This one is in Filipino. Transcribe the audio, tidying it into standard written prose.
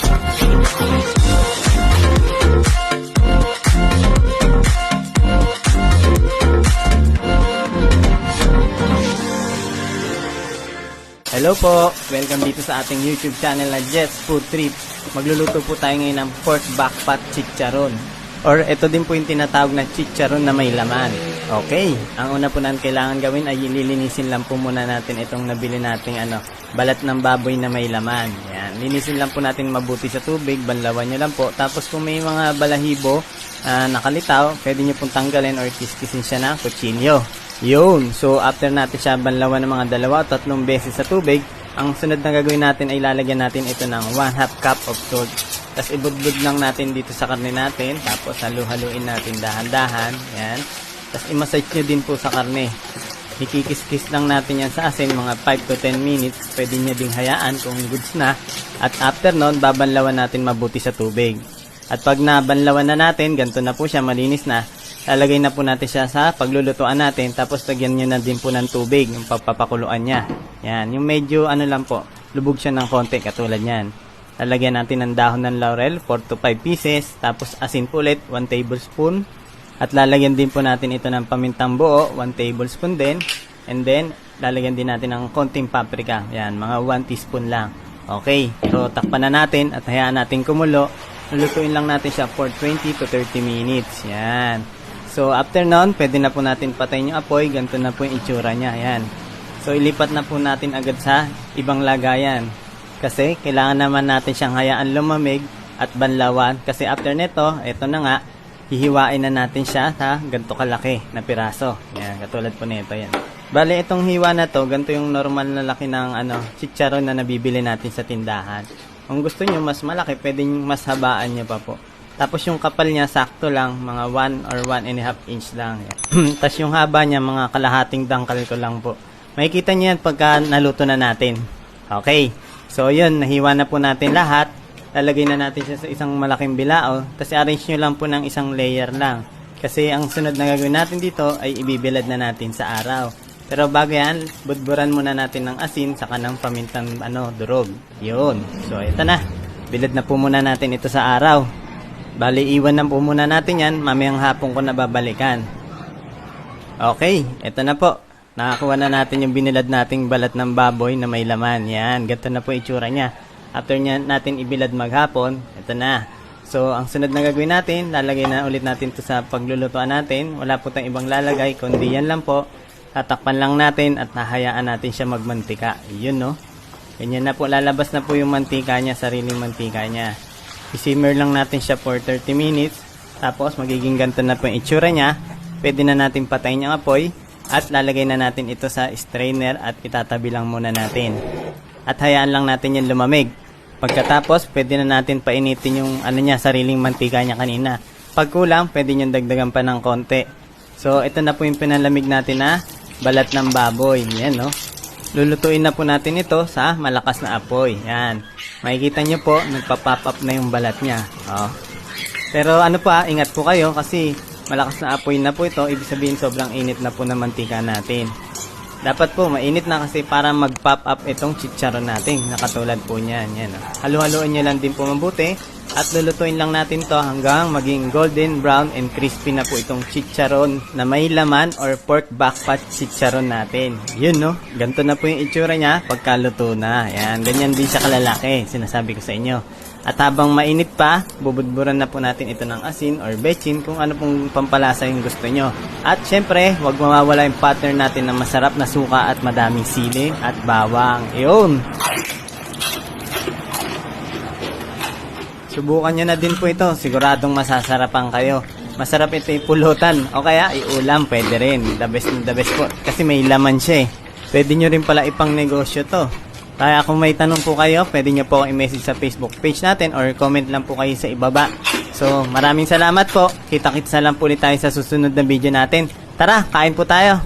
Hello po! Welcome dito sa ating YouTube channel na Jets Food Trip. Magluluto po tayo ngayon ng pork backpat chicharon. Or ito din po yung tinatawag na chicharon na may laman. Okay, ang una po natin kailangan gawin ay lilinisin lang po muna natin itong nabili nating balat ng baboy na may laman. Yan, linisin lang po natin mabuti sa tubig, banlawan nyo lang po. Tapos kung may mga balahibo nakalitaw, pwede nyo pong tanggalin or kiskisin siya ng kutsilyo. Yun, so after natin siya banlawan ng mga 2 o 3 beses sa tubig, ang sunod na gagawin natin ay lalagyan natin ito ng 1/2 cup of salt. Tapos ibudbud lang natin dito sa karne natin, tapos halu-haluin natin dahan-dahan, yan. Tapos i-massage nyo din po sa karne. Ikikis-kis lang natin yan sa asin, mga 5 to 10 minutes, pwede nyo ding hayaan kung goods na. At after nun, babanlawan natin mabuti sa tubig. At pag nabanlawan na natin, ganito na po siya, malinis na, lalagay na po natin siya sa paglulutuan natin, tapos lagyan nyo na din po ng tubig, yung pagpapakuluan niya. Yan, yung medyo lang po, lubog siya ng konti, katulad yan. Lalagyan natin ng dahon ng laurel, 4 to 5 pieces, tapos asin po ulit, 1 tablespoon. At lalagyan din po natin ito ng pamintang buo, 1 tablespoon din. And then, lalagyan din natin ng konting paprika, yan, mga 1 teaspoon lang. Okay, so takpan na natin at hayaan natin kumulo. Lulutuin lang natin siya for 20 to 30 minutes, yan. So, after nun, pwede na po natin patayin yung apoy. Ganito na po yung itsura niya. Ayan. So, ilipat na po natin agad sa ibang lagayan. Kasi, kailangan naman natin siyang hayaan lumamig at banlawan. Kasi after nito, ito na nga, hihiwain na natin siya sa ganito kalaki na piraso. Ayan, katulad po nito. Yan. Bale, itong hiwa na to, ganito yung normal na laki ng chicharon na nabibili natin sa tindahan. Kung gusto nyo mas malaki, pwedeng mas habaan nyo pa po. Tapos yung kapal niya sakto lang, mga 1 or 1.5 inch lang. Tapos yung haba niya, mga kalahating dangkal ko lang po. Makikita niyo yan pagka naluto na natin. Okay. So yun, nahiwa na po natin lahat. Lalagay na natin siya sa isang malaking bilao. Tapos arrange nyo lang po ng isang layer lang. Kasi ang sunod na gagawin natin dito ay ibibilad na natin sa araw. Pero bago yan, budburan muna natin ng asin saka ng pamintang durog. Yun. So ito na. Bilad na po muna natin ito sa araw. Bali, iwan na po muna natin yan. Mamayang hapon ko na babalikan. Okay, ito na po. Nakakuha na natin yung binilad nating balat ng baboy na may laman. Yan, ganito na po itsura niya. After natin ibilad maghapon, ito na. So, ang sunod na gagawin natin, lalagay na ulit natin ito sa paglulutuan natin. Wala po tayong ibang lalagay, kundi yan lang po. Tatakpan lang natin at nahayaan natin siya magmantika. Yun, no? Ganyan na po, lalabas na po yung mantika niya, sariling mantika niya. I-simmer lang natin siya for 30 minutes. Tapos magiging ganito na po yung itsura niya. Pwede na natin patayin yung apoy. At lalagay na natin ito sa strainer at itatabi lang muna natin. At hayaan lang natin yung lumamig. Pagkatapos, pwede na natin painitin yung sariling mantika niya kanina. Pag kulang, pwede nyo dagdagan pa ng konti. So, ito na po yung pinalamig natin na balat ng baboy. Yan, no? Lulutuin na po natin ito sa malakas na apoy. Yan. Makikita nyo po, nagpa-pop up na yung balat niya. Oh. Pero ingat po kayo kasi malakas na apoy na po ito. Ibig sabihin sobrang init na po ng mantika natin. Dapat po mainit na kasi para mag-pop up itong chicharon natin. Nakatulad po niyan. Yan, oh. Halu-haluin nyo lang din po mabuti. At lulutuin lang natin to hanggang maging golden brown and crispy na po itong chicharon na may laman or pork backpat chicharon natin. Yun, no? Ganito na po yung itsura niya pagkaluto na. Yan, ganyan din siya kalalaki. Sinasabi ko sa inyo. At habang mainit pa, bubudburan na po natin ito ng asin or bechin kung ano pong pampalasa yung gusto nyo. At syempre, huwag mawawala yung partner natin na masarap na suka at madaming sili at bawang. Yun! Subukan nyo na din po ito. Siguradong masasarapan kayo. Masarap ito ipulutan. O kaya iulam, pwede rin. The best po. Kasi may laman siya eh. Pwede nyo rin pala ipang negosyo to. Kaya kung may tanong po kayo, pwede nyo po i-message sa Facebook page natin or comment lang po kayo sa ibaba. So, maraming salamat po. Kita-kits na lang po ulit tayo sa susunod na video natin. Tara, kain po tayo.